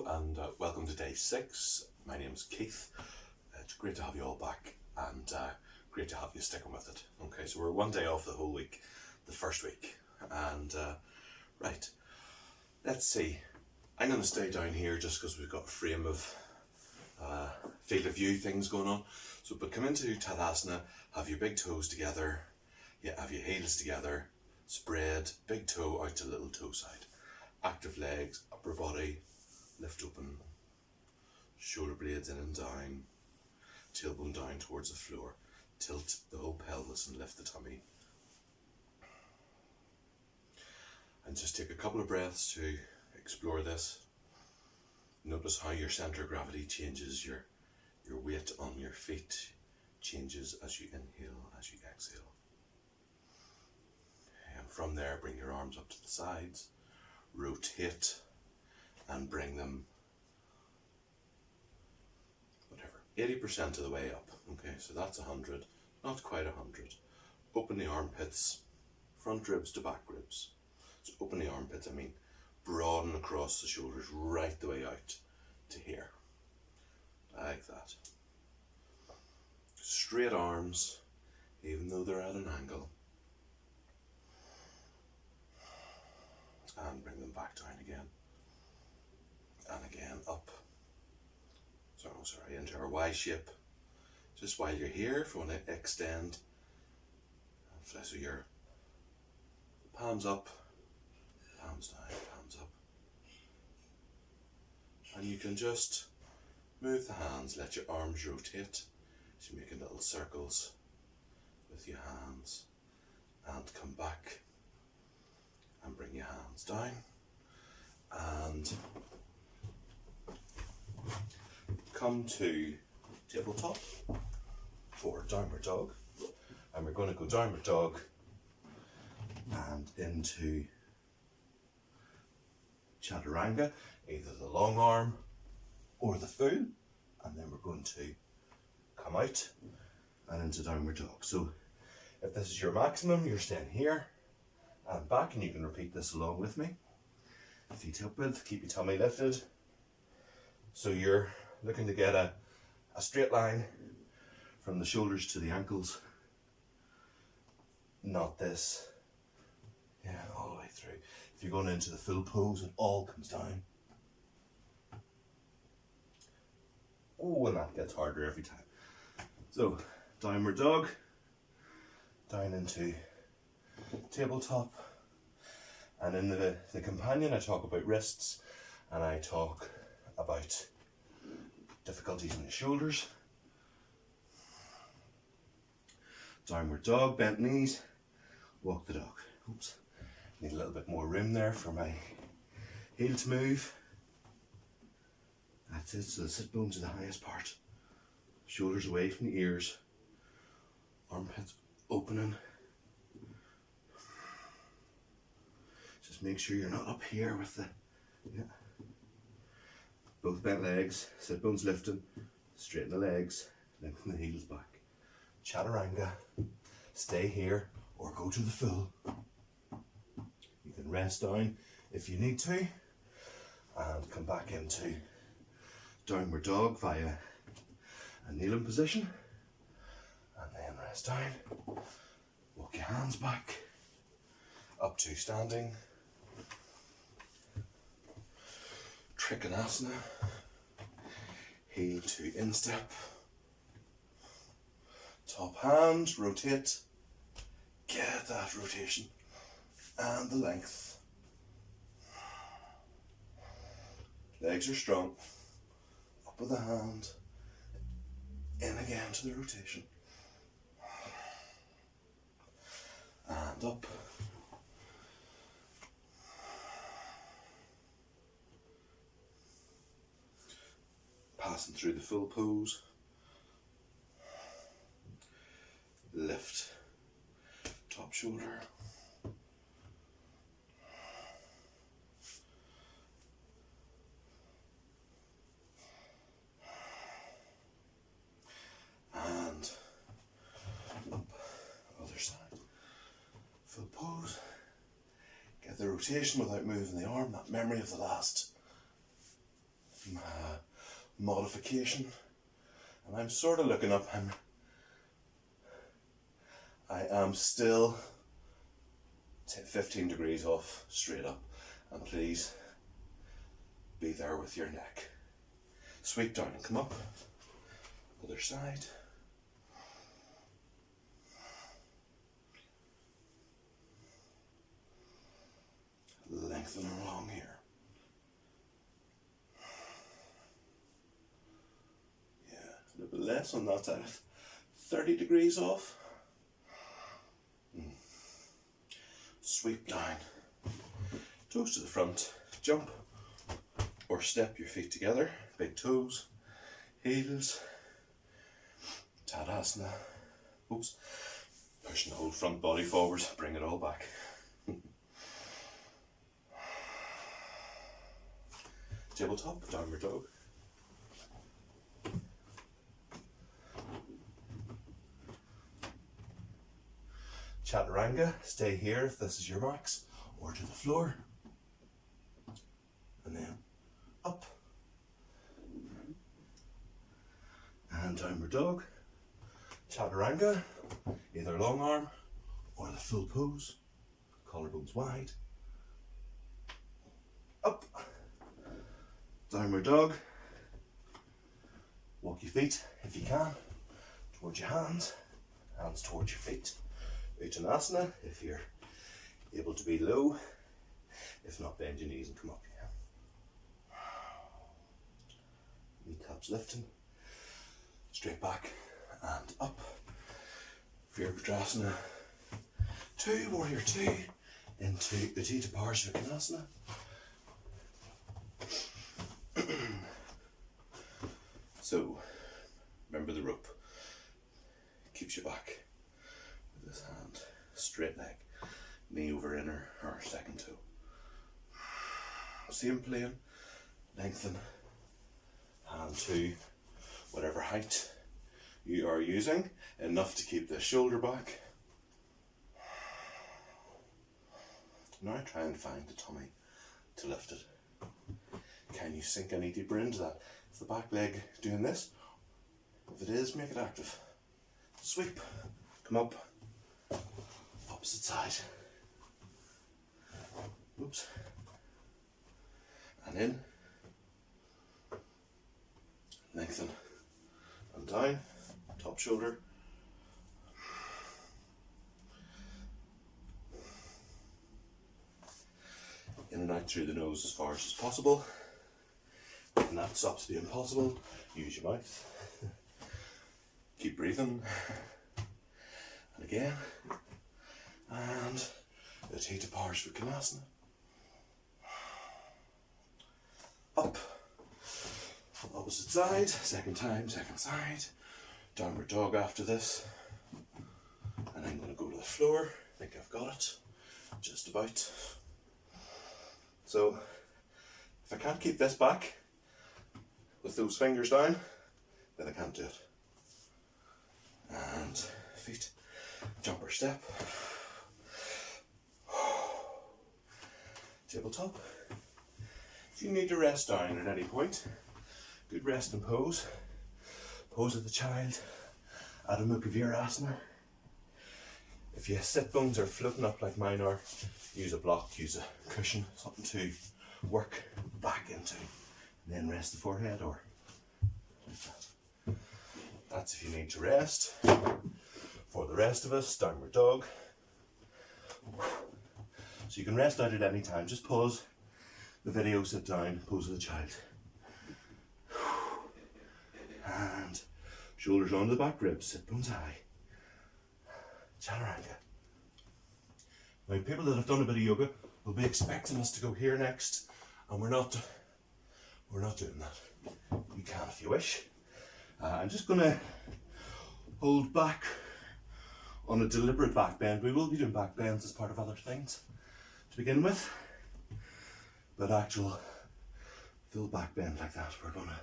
and welcome to day 6. My name's Keith. It's great to have you all back and great to have you sticking with it. Okay, so we're one day off the whole week, the first week, and right, let's see. I'm going to stay down here just because we've got a frame of field of view things going on. So, but come into Tadasana, have your big toes together, have your heels together, spread, big toe out to little toe side. Active legs, upper body, lift open, shoulder blades in and down, tailbone down towards the floor. Tilt the whole pelvis and lift the tummy. And just take a couple of breaths to explore this. Notice how your centre of gravity changes, your weight on your feet changes as you inhale, as you exhale. And from there, bring your arms up to the sides. Rotate and bring them, 80% of the way up. Okay, so that's 100, not quite 100. Open the armpits, front ribs to back ribs. So open the armpits, I mean broaden across the shoulders right the way out to here. Like that. Straight arms, even though they're at an angle. And bring them back down again. And again up. Sorry, into our Y shape. Just while you're here, if you want to extend, so your palms up, palms down, palms up. And you can just move the hands, let your arms rotate. So you're making little circles with your hands. And come back. And bring your hands down and come to tabletop for downward dog, and we're going to go downward dog and into Chaturanga, either the long arm or the full, and then we're going to come out and into downward dog. So if this is your maximum, you're staying here and back, and you can repeat this along with me. Feet hip width, keep your tummy lifted. So you're looking to get a straight line from the shoulders to the ankles. Not this. All the way through. If you're going into the full pose, it all comes down. Oh, and that gets harder every time. So, downward dog, down into tabletop, and in the companion I talk about wrists and I talk about difficulties in the shoulders. Downward dog, bent knees, walk the dog. Oops, need a little bit more room there for my heel to move. That's it, so the sit bones are the highest part. Shoulders away from the ears, armpits opening. Just make sure you're not up here with the, both bent legs, sit bones lifting, straighten the legs, lengthen the heels back. Chaturanga, stay here or go to the full. You can rest down if you need to and come back into downward dog via a kneeling position, and then rest down, walk your hands back up to standing. Trikonasana, heel to instep, top hand, rotate, get that rotation and the length. Legs are strong, up with the hand, in again to the rotation, and up. Passing through the full pose, lift top shoulder, and up, other side, full pose, get the rotation without moving the arm, that memory of the last modification. And I'm sort of looking up. I am still 15 degrees off straight up. And please be there with your neck. Sweep down and come up. Other side. Lengthen along here. Yeah, a little bit less on that side. 30 degrees off. Sweep down. Toes to the front. Jump or step your feet together. Big toes. Heels. Tadasana. Oops. Push and hold front body forward. Bring it all back. Tabletop, downward dog. Chaturanga, stay here if this is your max, or to the floor. And then up. And downward dog. Chaturanga, either long arm or the full pose. Collarbones wide. Up. Downward dog. Walk your feet, if you can, towards your hands towards your feet. Uttanasana, if you're able to be low. If not, bend your knees and come up. Kneecaps lifting. Straight back and up. Virabhadrasana 2, warrior 2, into Uttanasana Parsvakonasana. So, remember the rope. Keeps you back with this hand. Straight leg. Knee over inner or second toe. Same plane. Lengthen. Hand to whatever height you are using. Enough to keep the shoulder back. Now try and find the tummy to lift it. Can you sink any deeper into that? Is the back leg doing this? If it is, make it active. Sweep. Come up. Opposite side. Oops. And in. Lengthen. And down. Top shoulder. In and out through the nose as far as possible. And that stops being possible. Use your mouth. Keep breathing. And again. And Uttanasana Parsvakonasana. Up. Opposite side. Second time, second side. Downward dog after this. And I'm going to go to the floor. I think I've got it. Just about. So, if I can't keep this back with those fingers down, then I can't do it. And feet, jumper step. Tabletop. If you need to rest down at any point, good rest and pose. Pose of the child, Adho Mukha Virasana. If your sit bones are floating up like mine are, use a block, use a cushion, something to work back into. And then rest the forehead or like that. That's if you need to rest. For the rest of us, downward dog. So you can rest out at any time. Just pause the video, sit down, pose of the child. And shoulders onto the back ribs, sit bones high. Chaturanga. Now people that have done a bit of yoga will be expecting us to go here next, and we're not doing that. You can if you wish. I'm just going to hold back on a deliberate back bend. We will be doing back bends as part of other things to begin with, but actual full back bend like that, we're going to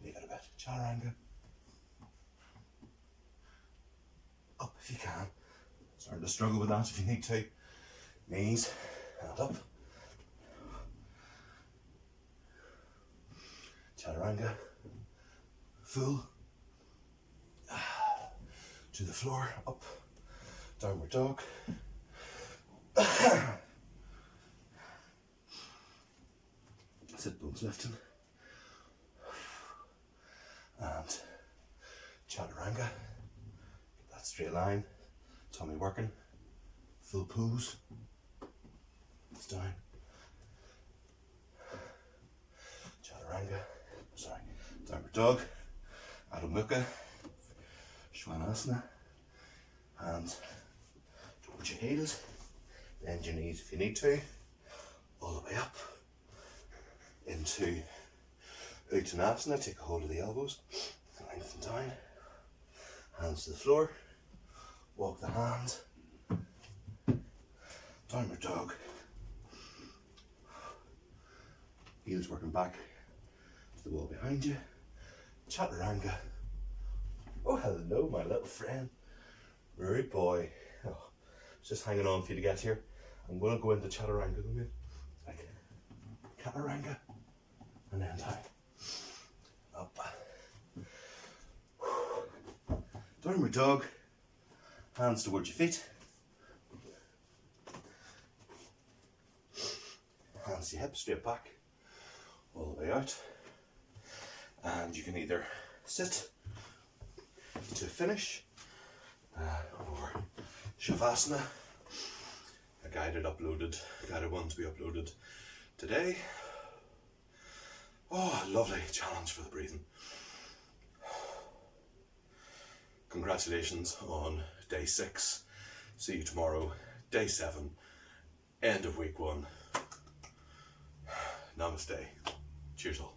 leave it a bit. Chaturanga. Up if you can. Starting to struggle with that if you need to. Knees and up. Chaturanga, full, to the floor, up, downward dog, sit bones lifting, and Chaturanga, get that straight line, tummy working, full pose, it's down, Chaturanga, downward dog, Adho Mukha, Uttanasana, hands towards your heels, bend your knees if you need to, all the way up into Uttanasana, take a hold of the elbows, lengthen down, hands to the floor, walk the hands, downward dog, heels working back to the wall behind you, Chaturanga. Oh, hello, my little friend. Rude boy. Oh, just hanging on for you to get here. I'm going to go into Chaturanga, like Chaturanga, and then down. Up. Downward dog. Hands towards your feet. Hands to your hips, straight back, all the way out. And you can either sit to finish, or Shavasana, a guided one to be uploaded today. Oh, lovely challenge for the breathing. Congratulations on day 6. See you tomorrow, day 7, end of week 1. Namaste. Cheers all.